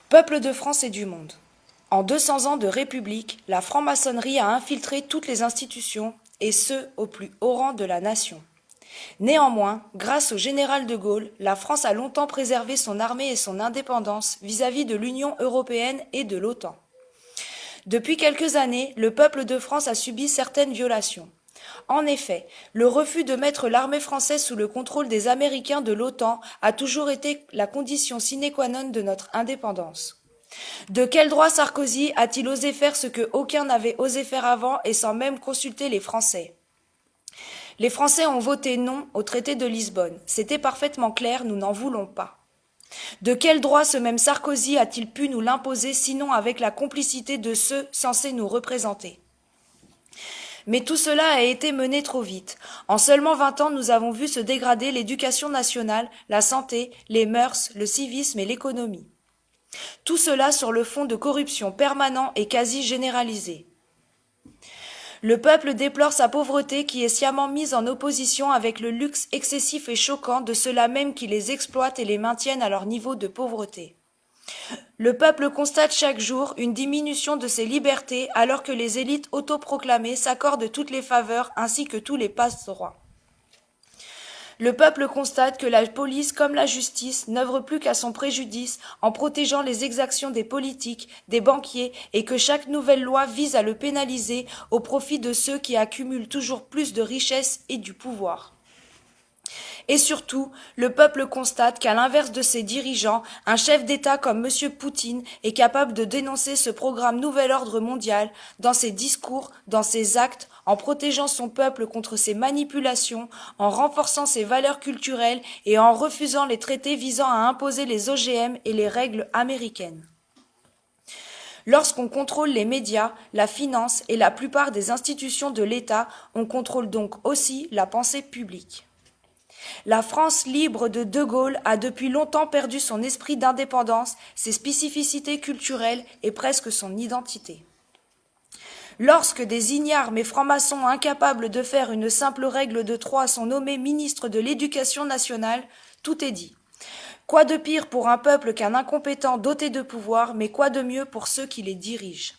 Peuple de France et du monde. En 200 ans de République, la franc-maçonnerie a infiltré toutes les institutions, et ce, au plus haut rang de la nation. Néanmoins, grâce au général de Gaulle, la France a longtemps préservé son armée et son indépendance vis-à-vis de l'Union européenne et de l'OTAN. Depuis quelques années, le peuple de France a subi certaines violations. En effet, le refus de mettre l'armée française sous le contrôle des Américains de l'OTAN a toujours été la condition sine qua non de notre indépendance. De quel droit Sarkozy a-t-il osé faire ce que aucun n'avait osé faire avant et sans même consulter les Français? Les Français ont voté non au traité de Lisbonne. C'était parfaitement clair, nous n'en voulons pas. De quel droit ce même Sarkozy a-t-il pu nous l'imposer, sinon avec la complicité de ceux censés nous représenter? Mais tout cela a été mené trop vite. En seulement 20 ans, nous avons vu se dégrader l'éducation nationale, la santé, les mœurs, le civisme et l'économie. Tout cela sur le fond de corruption permanent et quasi généralisée. Le peuple déplore sa pauvreté qui est sciemment mise en opposition avec le luxe excessif et choquant de ceux-là même qui les exploitent et les maintiennent à leur niveau de pauvreté. Le peuple constate chaque jour une diminution de ses libertés alors que les élites autoproclamées s'accordent toutes les faveurs ainsi que tous les passe-droits. Le peuple constate que la police comme la justice n'œuvrent plus qu'à son préjudice en protégeant les exactions des politiques, des banquiers et que chaque nouvelle loi vise à le pénaliser au profit de ceux qui accumulent toujours plus de richesses et du pouvoir. Et surtout, le peuple constate qu'à l'inverse de ses dirigeants, un chef d'État comme M. Poutine est capable de dénoncer ce programme Nouvel Ordre Mondial dans ses discours, dans ses actes, en protégeant son peuple contre ses manipulations, en renforçant ses valeurs culturelles et en refusant les traités visant à imposer les OGM et les règles américaines. Lorsqu'on contrôle les médias, la finance et la plupart des institutions de l'État, on contrôle donc aussi la pensée publique. La France libre de Gaulle a depuis longtemps perdu son esprit d'indépendance, ses spécificités culturelles et presque son identité. Lorsque des ignares mais francs-maçons incapables de faire une simple règle de 3 sont nommés ministres de l'Éducation nationale, tout est dit. Quoi de pire pour un peuple qu'un incompétent doté de pouvoir, mais quoi de mieux pour ceux qui les dirigent?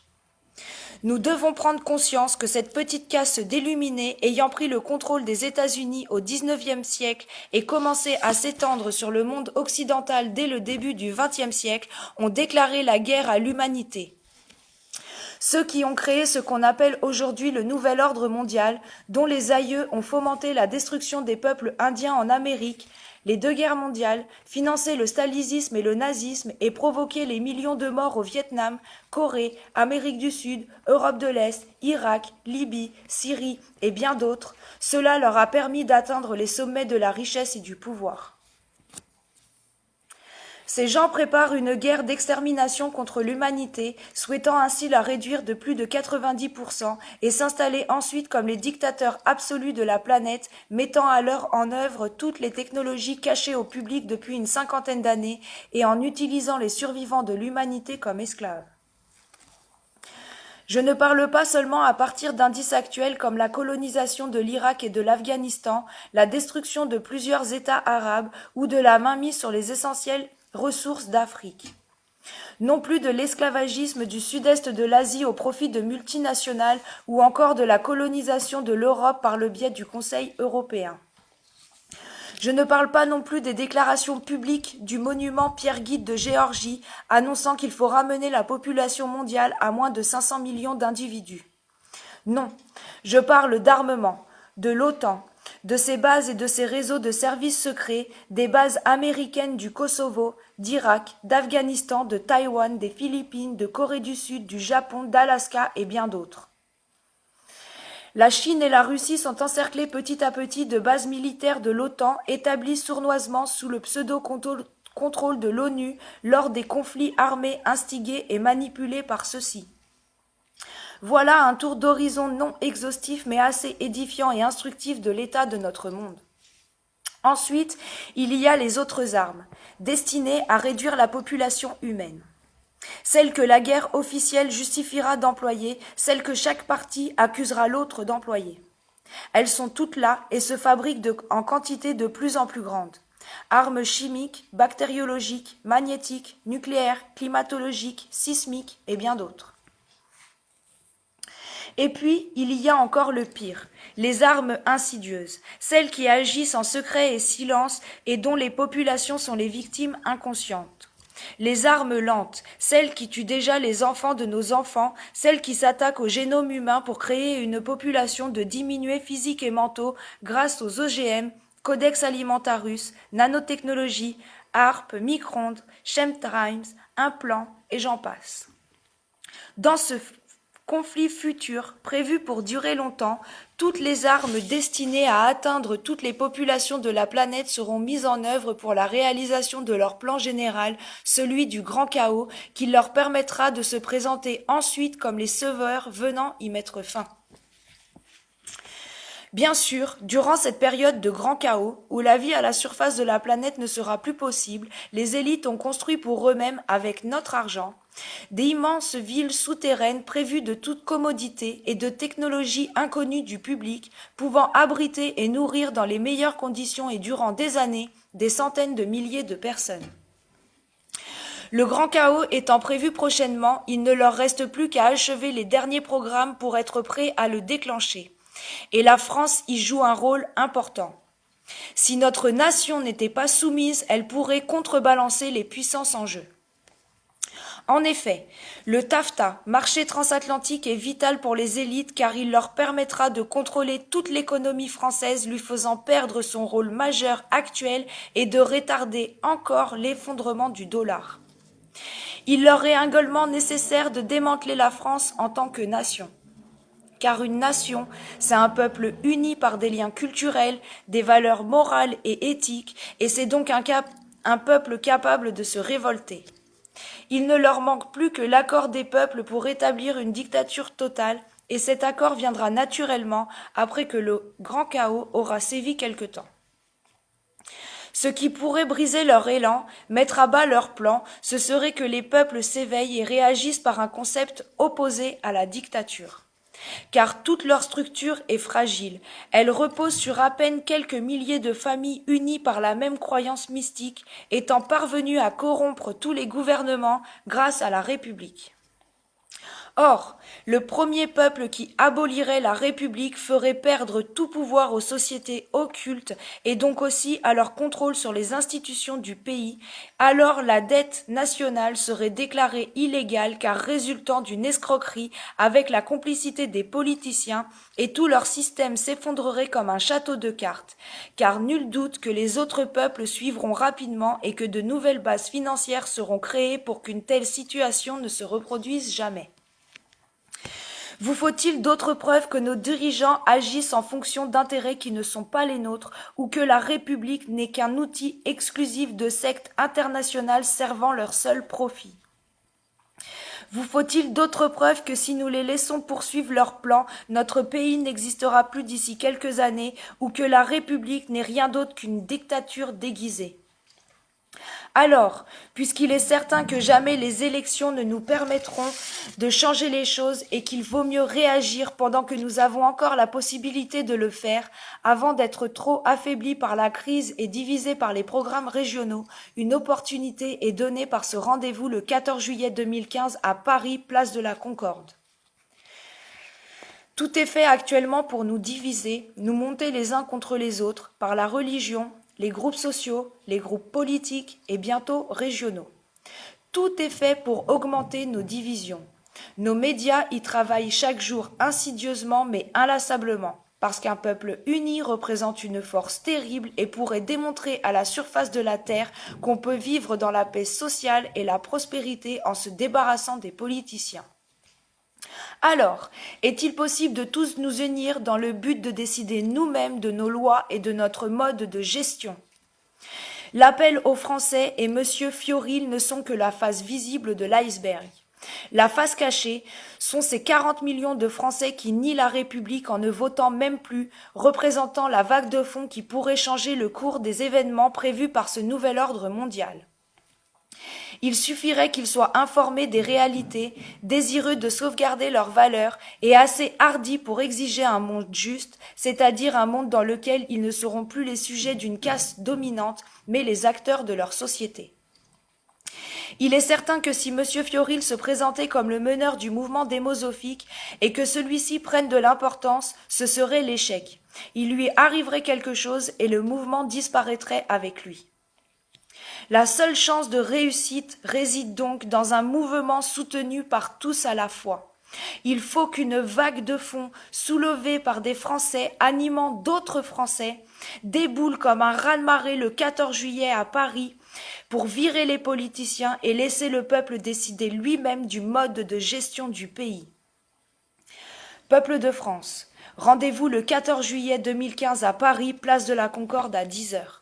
Nous devons prendre conscience que cette petite caste d'illuminés ayant pris le contrôle des États-Unis au XIXe siècle et commencé à s'étendre sur le monde occidental dès le début du XXe siècle ont déclaré la guerre à l'humanité. Ceux qui ont créé ce qu'on appelle aujourd'hui le Nouvel Ordre Mondial, dont les aïeux ont fomenté la destruction des peuples indiens en Amérique, les 2 guerres mondiales, financé le stalinisme et le nazisme et provoqué les millions de morts au Vietnam, Corée, Amérique du Sud, Europe de l'Est, Irak, Libye, Syrie et bien d'autres, cela leur a permis d'atteindre les sommets de la richesse et du pouvoir. Ces gens préparent une guerre d'extermination contre l'humanité, souhaitant ainsi la réduire de plus de 90% et s'installer ensuite comme les dictateurs absolus de la planète, mettant alors en œuvre toutes les technologies cachées au public depuis une 50aine d'années et en utilisant les survivants de l'humanité comme esclaves. Je ne parle pas seulement à partir d'indices actuels comme la colonisation de l'Irak et de l'Afghanistan, la destruction de plusieurs États arabes ou de la mainmise sur les essentielles ressources d'Afrique. Non plus de l'esclavagisme du sud-est de l'Asie au profit de multinationales ou encore de la colonisation de l'Europe par le biais du Conseil européen. Je ne parle pas non plus des déclarations publiques du monument Pierre-Guide de Géorgie annonçant qu'il faut ramener la population mondiale à moins de 500 millions d'individus. Non, je parle d'armement, de l'OTAN, de ses bases et de ses réseaux de services secrets, des bases américaines du Kosovo, d'Irak, d'Afghanistan, de Taïwan, des Philippines, de Corée du Sud, du Japon, d'Alaska et bien d'autres. La Chine et la Russie sont encerclées petit à petit de bases militaires de l'OTAN établies sournoisement sous le pseudo-contrôle de l'ONU lors des conflits armés instigés et manipulés par ceux-ci. Voilà un tour d'horizon non exhaustif mais assez édifiant et instructif de l'état de notre monde. Ensuite, il y a les autres armes, destinées à réduire la population humaine. Celles que la guerre officielle justifiera d'employer, celles que chaque parti accusera l'autre d'employer. Elles sont toutes là et se fabriquent en quantité de plus en plus grande. Armes chimiques, bactériologiques, magnétiques, nucléaires, climatologiques, sismiques et bien d'autres. Et puis, il y a encore le pire, les armes insidieuses, celles qui agissent en secret et silence et dont les populations sont les victimes inconscientes. Les armes lentes, celles qui tuent déjà les enfants de nos enfants, celles qui s'attaquent au génome humain pour créer une population de diminués physiques et mentaux grâce aux OGM, Codex Alimentarius, nanotechnologie, harpe, micro-ondes, chemtrails, implants et j'en passe. Dans ce conflit futur, prévu pour durer longtemps, toutes les armes destinées à atteindre toutes les populations de la planète seront mises en œuvre pour la réalisation de leur plan général, celui du grand chaos, qui leur permettra de se présenter ensuite comme les sauveurs venant y mettre fin. Bien sûr, durant cette période de grand chaos, où la vie à la surface de la planète ne sera plus possible, les élites ont construit pour eux-mêmes, avec notre argent, d'immenses villes souterraines prévues de toute commodité et de technologies inconnues du public, pouvant abriter et nourrir dans les meilleures conditions et durant des années des centaines de milliers de personnes. Le grand chaos étant prévu prochainement, il ne leur reste plus qu'à achever les derniers programmes pour être prêts à le déclencher. Et la France y joue un rôle important. Si notre nation n'était pas soumise, elle pourrait contrebalancer les puissances en jeu. En effet, le TAFTA, marché transatlantique, est vital pour les élites car il leur permettra de contrôler toute l'économie française, lui faisant perdre son rôle majeur actuel et de retarder encore l'effondrement du dollar. Il leur est également nécessaire de démanteler la France en tant que nation. Car une nation, c'est un peuple uni par des liens culturels, des valeurs morales et éthiques, et c'est donc un peuple capable de se révolter. Il ne leur manque plus que l'accord des peuples pour établir une dictature totale, et cet accord viendra naturellement après que le grand chaos aura sévi quelque temps. Ce qui pourrait briser leur élan, mettre à bas leur plan, ce serait que les peuples s'éveillent et réagissent par un concept opposé à la dictature. Car toute leur structure est fragile. Elle repose sur à peine quelques milliers de familles unies par la même croyance mystique, étant parvenues à corrompre tous les gouvernements grâce à la République. Or, le premier peuple qui abolirait la République ferait perdre tout pouvoir aux sociétés occultes et donc aussi à leur contrôle sur les institutions du pays. Alors la dette nationale serait déclarée illégale car résultant d'une escroquerie avec la complicité des politiciens et tout leur système s'effondrerait comme un château de cartes. Car nul doute que les autres peuples suivront rapidement et que de nouvelles bases financières seront créées pour qu'une telle situation ne se reproduise jamais. Vous faut-il d'autres preuves que nos dirigeants agissent en fonction d'intérêts qui ne sont pas les nôtres ou que la République n'est qu'un outil exclusif de sectes internationales servant leur seul profit? Vous faut-il d'autres preuves que si nous les laissons poursuivre leur plan, notre pays n'existera plus d'ici quelques années ou que la République n'est rien d'autre qu'une dictature déguisée? Alors, puisqu'il est certain que jamais les élections ne nous permettront de changer les choses et qu'il vaut mieux réagir pendant que nous avons encore la possibilité de le faire, avant d'être trop affaiblis par la crise et divisés par les programmes régionaux, une opportunité est donnée par ce rendez-vous le 14 juillet 2015 à Paris, place de la Concorde. Tout est fait actuellement pour nous diviser, nous monter les uns contre les autres, par la religion, les groupes sociaux, les groupes politiques et bientôt régionaux. Tout est fait pour augmenter nos divisions. Nos médias y travaillent chaque jour insidieusement mais inlassablement, parce qu'un peuple uni représente une force terrible et pourrait démontrer à la surface de la terre qu'on peut vivre dans la paix sociale et la prospérité en se débarrassant des politiciens. Alors, est-il possible de tous nous unir dans le but de décider nous-mêmes de nos lois et de notre mode de gestion? L'appel aux Français et M. Fioril ne sont que la face visible de l'iceberg. La face cachée sont ces 40 millions de Français qui nient la République en ne votant même plus, représentant la vague de fond qui pourrait changer le cours des événements prévus par ce nouvel ordre mondial. Il suffirait qu'ils soient informés des réalités, désireux de sauvegarder leurs valeurs et assez hardis pour exiger un monde juste, c'est-à-dire un monde dans lequel ils ne seront plus les sujets d'une caste dominante, mais les acteurs de leur société. Il est certain que si M. Fiorile se présentait comme le meneur du mouvement démosophique et que celui-ci prenne de l'importance, ce serait l'échec. Il lui arriverait quelque chose et le mouvement disparaîtrait avec lui. La seule chance de réussite réside donc dans un mouvement soutenu par tous à la fois. Il faut qu'une vague de fonds, soulevée par des Français animant d'autres Français, déboule comme un raz-de-marée le 14 juillet à Paris pour virer les politiciens et laisser le peuple décider lui-même du mode de gestion du pays. Peuple de France, rendez-vous le 14 juillet 2015 à Paris, place de la Concorde à 10 h.